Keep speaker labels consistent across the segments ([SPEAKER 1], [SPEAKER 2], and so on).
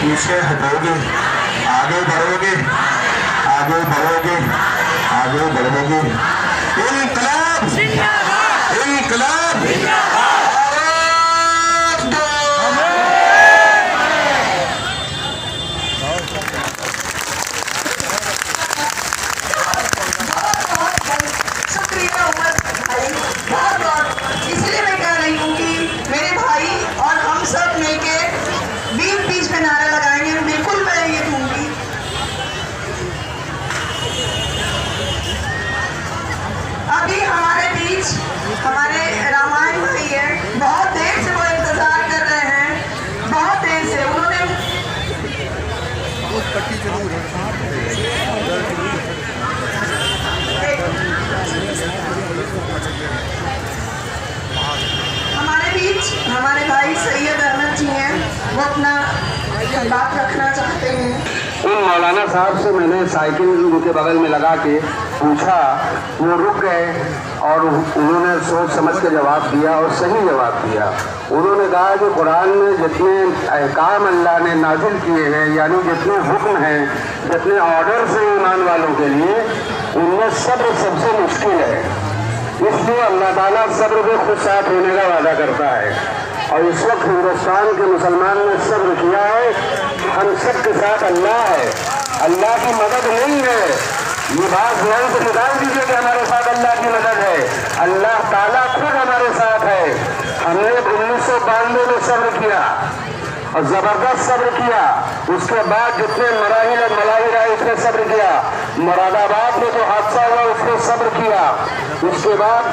[SPEAKER 1] पीछे हटोगे, आगे बढ़ोगे, आगे बढ़ोगे, आगे बढ़ोगे। इनकलाब जिंदाबाद, इनकलाब जिंदाबाद।
[SPEAKER 2] इसलिए मैं कह रही हूँ कि मेरे भाई और हम सब मिलके बीच में नारा लगाएंगे। बिल्कुल मैं ये दूंगी। अभी हमारे बीच हमारे रामायण भाई है, बहुत देर से वो इंतजार कर रहे हैं, बहुत देर से उन्होंने हमारे बीच हमारे भाई सैयद अहमद जी हैं, वो अपना बात रखना चाहते हैं।
[SPEAKER 3] उन मौलाना साहब से मैंने साइकिल उनके बगल में लगा के पूछा, वो रुक गए और उन्होंने सोच समझ के जवाब दिया और सही जवाब दिया। उन्होंने कहा कि कुरान में जितने अहकाम अल्लाह ने नाजिल किए हैं, यानी जितने हुक्म हैं, जितने ऑर्डर से ईमान वालों के लिए, उनमें सब्र सबसे मुश्किल है। इसलिए अल्लाह ताला सब्र के खुद साथ होने का वादा करता है और इस वक्त हिंदुस्तान के मुसलमान ने सब्र किया है। हम सब के साथ अल्लाह है, अल्लाह की मदद नहीं है। ये बात ध्यान से निकाल दीजिए कि हमारे साथ अल्लाह की मदद है। अल्लाह ताला खुद हमारे साथ है। हमने 1992 में सब्र किया और जबरदस्त सब्र किया। उसके बाद जितने मराहिल और मलाहिर आए उसने सब्र किया। मुरादाबाद में जो हादसा हुआ उसने सब्र किया। उसके बाद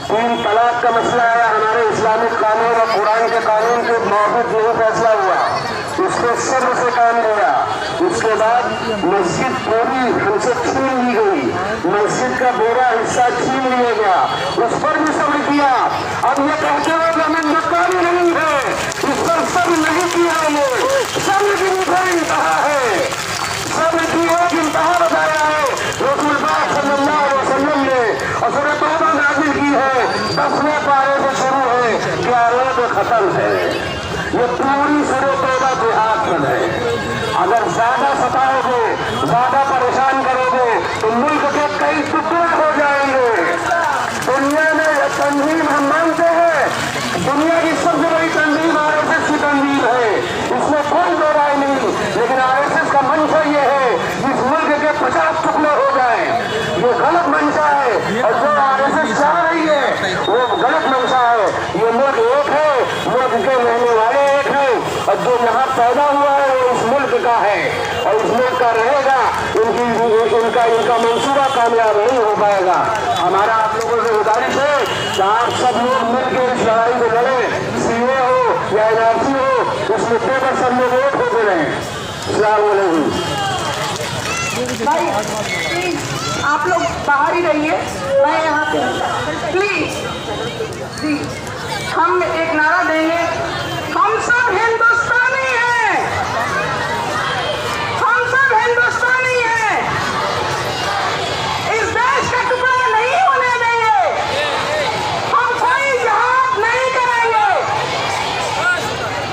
[SPEAKER 3] 3 तलाक का मसला आया, हमारे इस्लामिक कानून और कुरान के कानून के मौजूद नहीं फैसला हुआ, उसको सब्र से काम लिया। उसके बाद मस्जिद पूरी हमसे छीन ली गई, मस्जिद का पूरा हिस्सा छीन लिया गया, उस पर भी सब्र किया। अब ये कहते हुए जमीन मकानी नहीं है, इस पर सब्र नहीं किया। हमने सब्र की इंतहा है, सब्र की एक इंतहा बताया है रसूल पाक सल्लल्लाहु अलैहि वसल्लम ने। और सूरह तौबा नाज़िल की है, 10वें पारे से शुरू है, 11वें पे खत्म है। ये पूरी सूरह तौबा जिहाद पर है। अगर ज्यादा सताओगे, ज्यादा परेशान करोगे तो मुल्क के कई टुकड़े हो जाएंगे। दुनिया में यह तंजीम हम मानते हैं, दुनिया की सबसे बड़ी तंजीम आरएसएस की तंजीम है, इसमें कोई दो राय नहीं। लेकिन आरएसएस का मंशा ये है इस मुल्क के 50 टुकड़े हो जाए, ये गलत मंशा है। और जो आरएसएस चाह रही है वो गलत मंशा है। ये मुल्क एक है, मुल्क के रहने वाले एक हैं और जो यहाँ पैदा हुआ है वो इस मुल्क का है और इस मुल्क का रहेगा। इनका मंसूबा कामयाब नहीं हो पाएगा। हमारा आप लोगों से गुजारिश है कि आप सब लोग मिलकर इस लड़ाई को लड़ें, सीए हो या एनआरसी हो, इस मुद्दे पर सब लोग एक होते रहें। अस्सलाम वालेकुम।
[SPEAKER 2] भाई प्लीज आप लोग बाहर ही रहिए, मैं यहाँ पे प्लीज जी। हम एक नारा देंगे, हम सब हिंदुस्तानी हैं, हम सब हिंदुस्तानी हैं, इस देश का टुकड़ा नहीं होने देंगे, हम कोई जहाद नहीं करेंगे,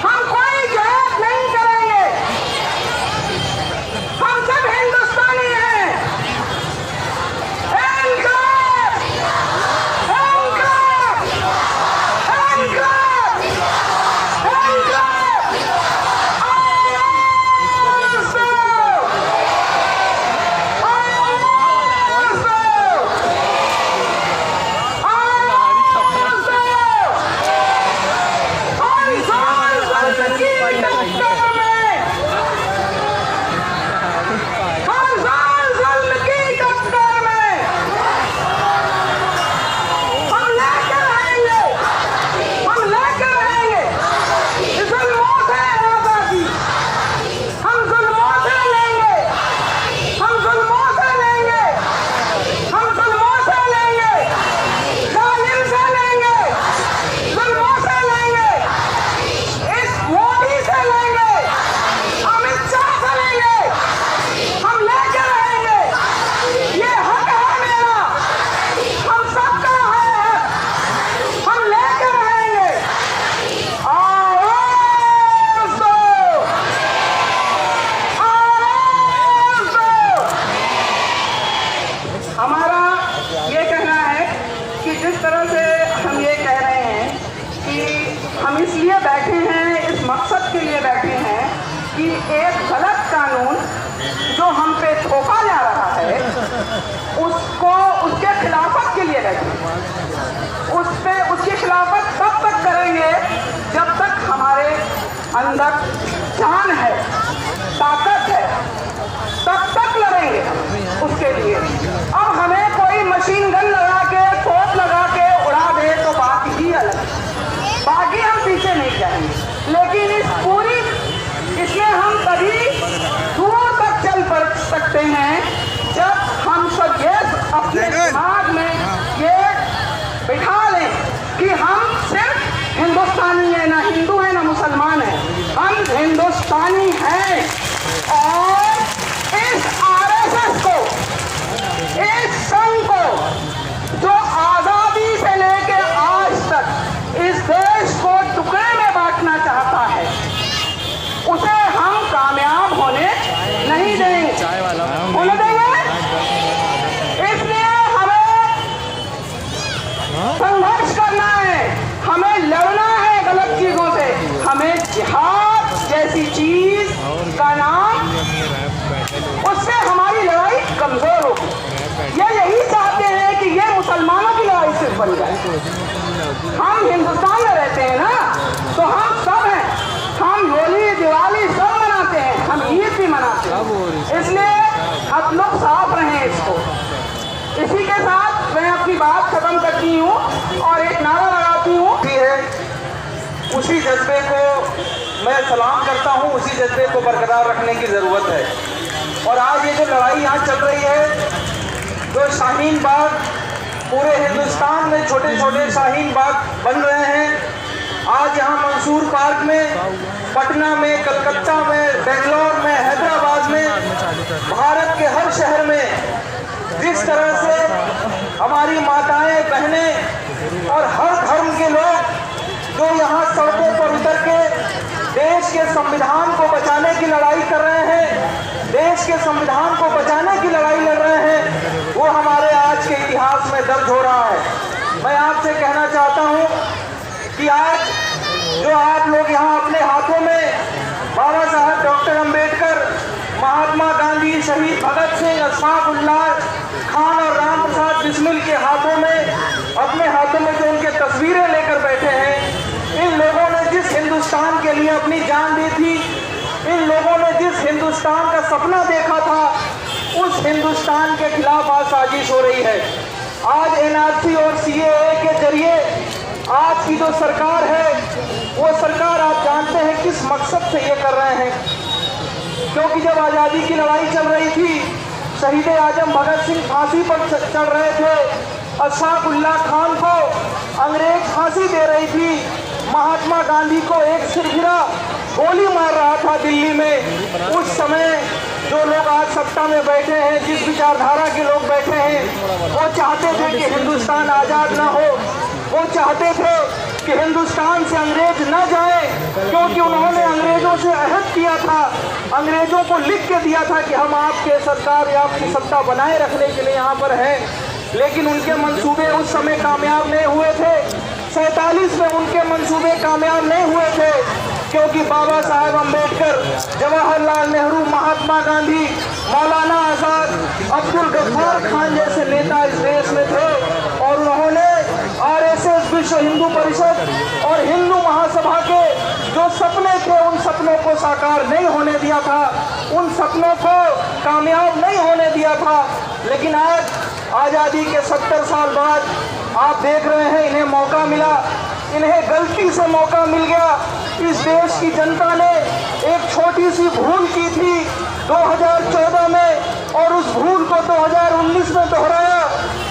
[SPEAKER 2] हम कोई जहाद नहीं करेंगे, हम सब हिंदुस्तानी हैं। इनकलाब, इनकलाब, इनकलाब, इनकलाब। कि एक गलत कानून जो हम पे थोपा जा रहा है उसको उसके खिलाफत के लिए लड़ेंगे। उसकी खिलाफत तब तक करेंगे जब तक हमारे अंदर जान है, ताकत है, तब तक लड़ेंगे उसके लिए। अब हमें कोई मशीन गन लगा के, तोप लगा के उड़ा दे तो बात ही अलग, बाकी हम पीछे नहीं जाएंगे। लेकिन इसमें हम तभी दूर तक चल पड़ सकते हैं जब हम सब ये अपने दिमाग में ये बिठा लें कि हम सिर्फ हिंदुस्तानी है, ना हिंदू है ना मुसलमान है, हम हिंदुस्तानी हैं। और इस आरएसएस को, इस संघ को जो आजादी से लेके आज तक इस देश को टुकड़े में बांटना चाहता है, उसे हम कामयाब होने नहीं देंगे, होने देंगे। इसलिए हमें संघर्ष करना है, हमें लड़ना है गलत चीजों से। हमें जिहाद जैसी चीज का नाम, उससे हमारी लड़ाई कमजोर होगी। ये यही चाहते हैं कि ये मुसलमानों की लड़ाई सिर्फ बन जाए। हम हिंदुस्तान में रहते हैं ना, तो हम सब हैं, हम होली दिवाली सब मनाते हैं, हम ईद भी मनाते हैं। इसलिए आप लोग साफ रहें इसको। इसी के साथ मैं अपनी बात खत्म करती हूँ और एक नारा लगाती हूँ। उसी जज्बे को मैं सलाम करता हूँ, उसी जज्बे को बरकरार रखने की ज़रूरत है। और आज ये जो लड़ाई यहाँ चल रही है, जो शाहीन बाग, पूरे हिंदुस्तान में छोटे छोटे शाहीन बाग बन रहे हैं। आज यहाँ मंसूर पार्क में, पटना में, कलकत्ता में, बेंगलोर में, हैदराबाद में, भारत के हर शहर में जिस तरह से हमारी माताएं, बहनें और हर धर्म के लोग जो यहाँ सड़कों पर उतर के देश के संविधान को बचाने की लड़ाई कर रहे हैं, देश के संविधान को बचाने की लड़ाई लड़ रहे हैं, वो हमारे आज के इतिहास में दर्ज हो रहा है। मैं आपसे कहना चाहता हूँ कि आज जो आप लोग यहाँ अपने हाथों में बाबा साहब डॉक्टर अंबेडकर, महात्मा गांधी, शहीद भगत सिंह, अशफाक उल्लाह खान और राम प्रसाद बिस्मिल के हाथों में, अपने हाथों में जो उनके तस्वीरें लेकर बैठे हैं, इन लोगों ने जिस हिंदुस्तान के लिए अपनी जान दी थी, इन लोगों ने जिस हिंदुस्तान का सपना देखा था, उस हिंदुस्तान के खिलाफ आज साजिश हो रही है। आज एनआरसी और सीएए के जरिए आज की जो सरकार है, वो सरकार आप जानते हैं किस मकसद से ये कर रहे हैं। क्योंकि जब आज़ादी की लड़ाई चल रही थी, शहीद आजम भगत सिंह फांसी पर चढ़ रहे थे, अशफाक उल्लाह खान को अंग्रेज फांसी दे रही थी, महात्मा गांधी को एक सिरफिरा गोली मार रहा था दिल्ली में। उस समय जो लोग आज सत्ता में बैठे हैं, जिस विचारधारा के लोग बैठे हैं, वो चाहते थे कि हिंदुस्तान आज़ाद ना हो, वो चाहते थे कि हिंदुस्तान से अंग्रेज न जाए, क्योंकि उन्होंने अंग्रेजों से अहद किया था, अंग्रेजों को लिख के दिया था कि हम आपके सरकार या आपकी सत्ता बनाए रखने के लिए यहाँ पर हैं। लेकिन उनके मंसूबे उस समय कामयाब नहीं हुए थे। 47 में उनके मंसूबे कामयाब नहीं हुए थे, क्योंकि बाबा साहेब अम्बेडकर, जवाहरलाल नेहरू, महात्मा गांधी, मौलाना आजाद, अब्दुल गफ्फार खान जैसे नेता इस देश में थे, और उन्होंने आरएसएस, विश्व हिंदू परिषद और हिंदू महासभा के जो सपने थे, उन सपनों को साकार नहीं होने दिया था, उन सपनों को कामयाब नहीं होने दिया था। लेकिन आज आज़ादी के 70 साल बाद आप देख रहे हैं, इन्हें मौका मिला, इन्हें गलती से मौका मिल गया। इस देश की जनता ने एक छोटी सी भूल की थी 2014 में, और उस भूल को 2019 में दोहराया,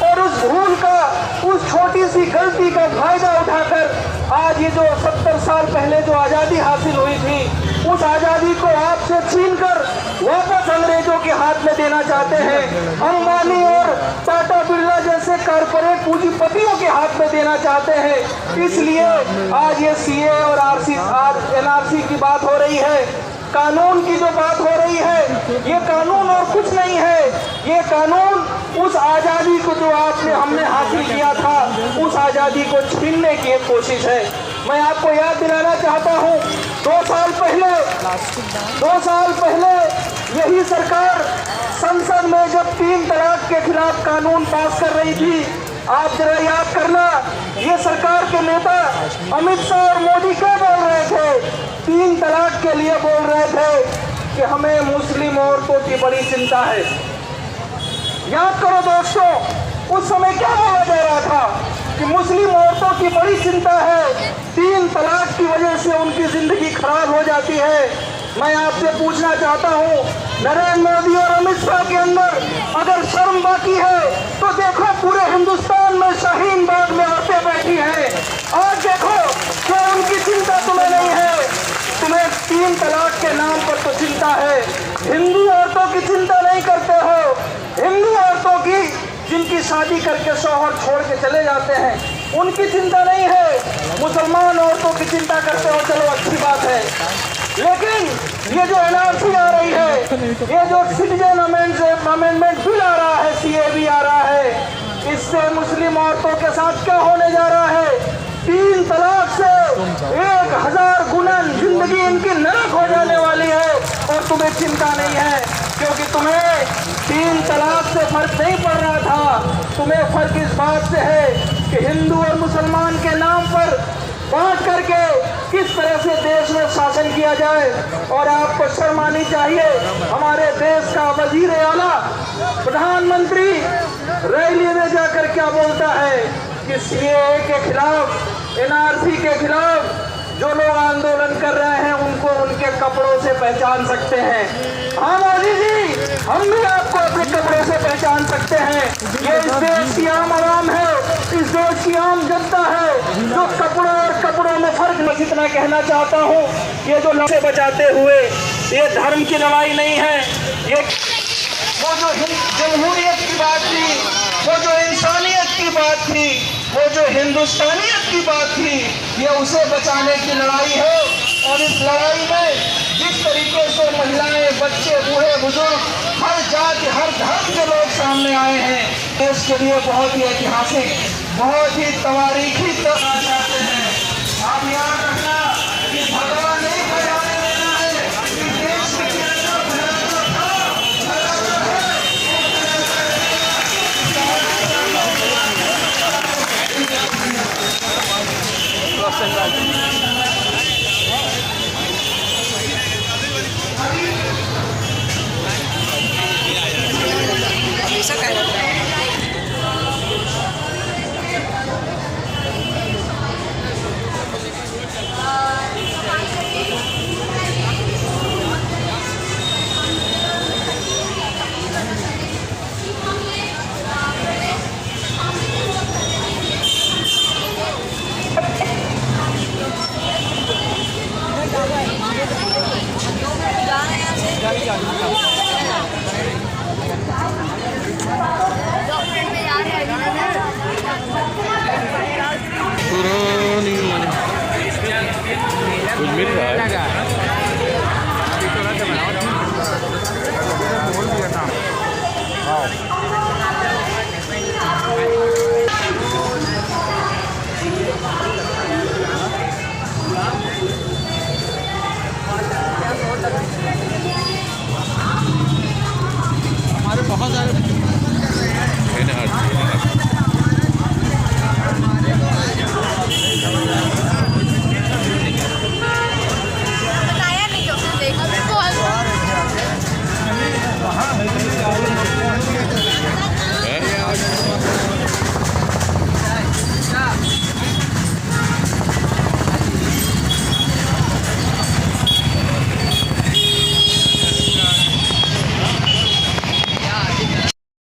[SPEAKER 2] और उस भूल का, उस छोटी सी गलती का फायदा उठाकर आज ये जो 70 साल पहले जो आज़ादी हासिल हुई थी, उस आज़ादी को आपसे छीनकर वापस अंग्रेजों के हाथ में देना चाहते हैं। अंबानी और टाटा बिरला जैसे कारपोरेट पूंजीपतियों के हाथ में देना चाहते हैं। इसलिए आज ये सीए और एनआरसी की बात हो रही है, कानून की जो बात हो रही है, ये कानून और कुछ नहीं है। ये कानून उस आज़ादी को जो हमने हासिल किया था, उस आज़ादी को छीनने की एक कोशिश है।
[SPEAKER 4] मैं आपको याद दिलाना चाहता हूँ 2 साल पहले यही सरकार संसद में जब 3 तलाक के खिलाफ कानून पास कर रही थी, आप जरा याद करना, ये सरकार के नेता अमित शाह और मोदी क्या बोल रहे थे? 3 तलाक के लिए बोल रहे थे कि हमें मुस्लिम औरतों की बड़ी चिंता है। याद करो दोस्तों, उस समय क्या बोला जा रहा था कि मुस्लिम औरतों की बड़ी चिंता है, 3 तलाक की वजह से उनकी जिंदगी खराब हो जाती है। मैं आपसे पूछना चाहता हूँ, नरेंद्र मोदी और अमित शाह के अंदर अगर शर्म बाकी है तो देखो पूरे हिंदुस्तान में शाहीन बाग में औरतें बैठी हैं। आज देखो क्या उनकी चिंता तुम्हें नहीं है? तुम्हें 3 तलाक के नाम पर तो चिंता है, हिंदू औरतों की चिंता नहीं करते हो। हिंदू औरतों की जिनकी शादी करके शौहर छोड़ के चले जाते हैं, उनकी चिंता नहीं है। मुसलमान औरतों की चिंता करते हो, चलो अच्छी बात है। लेकिन ये जो एनआरसी आ रही है, ये जो सिटीजन अमेंडमेंट बिल आ रहा है, CAB आ रहा है, इससे मुस्लिम औरतों के साथ क्या होने जा रहा है? 3 तलाक से 1000 गुना जिंदगी इनकी नरक हो जाने वाली है और तुम्हें चिंता नहीं है, क्योंकि तुम्हें 3 तलाक से फर्क नहीं पड़ रहा था। तुम्हें फर्क इस बात से है कि हिंदू और मुसलमान के नाम पर बांट करके किस तरह से देश में शासन किया जाए। और आपको शर्म आनी चाहिए, हमारे देश का वजीर आला प्रधानमंत्री रैली में जाकर क्या बोलता है कि CAA के खिलाफ, NRC के खिलाफ जो लोग आंदोलन कर रहे हैं उनको उनके कपड़ों से पहचान सकते हैं। हाँ मोदी जी, हम भी आपको अपने कपड़ों से पहचान सकते हैं। ये इस देश की आम आवाम है, इस देश की आम जनता है जो कपड़ों और कपड़ों में फर्क नहीं। इतना कहना चाहता हूँ, ये जो लड़ाई बचाते हुए, ये धर्म की लड़ाई नहीं है, ये वो जो जमहूरियत की बात थी, वो जो इंसानियत की बात थी, वो जो हिंदुस्तानियत की बात थी, ये उसे बचाने की लड़ाई है। और इस लड़ाई में जिस तरीके से महिलाएं, बच्चे, बूढ़े, बुजुर्ग, हर जाति, हर धर्म के लोग सामने आए हैं, देश के लिए बहुत ही ऐतिहासिक, बहुत ही तवारीखी करना चाहते हैं। आप याद रखना कि भगवान नहीं बजाने देना है, इस देश के
[SPEAKER 5] कुछ मिल रहा है।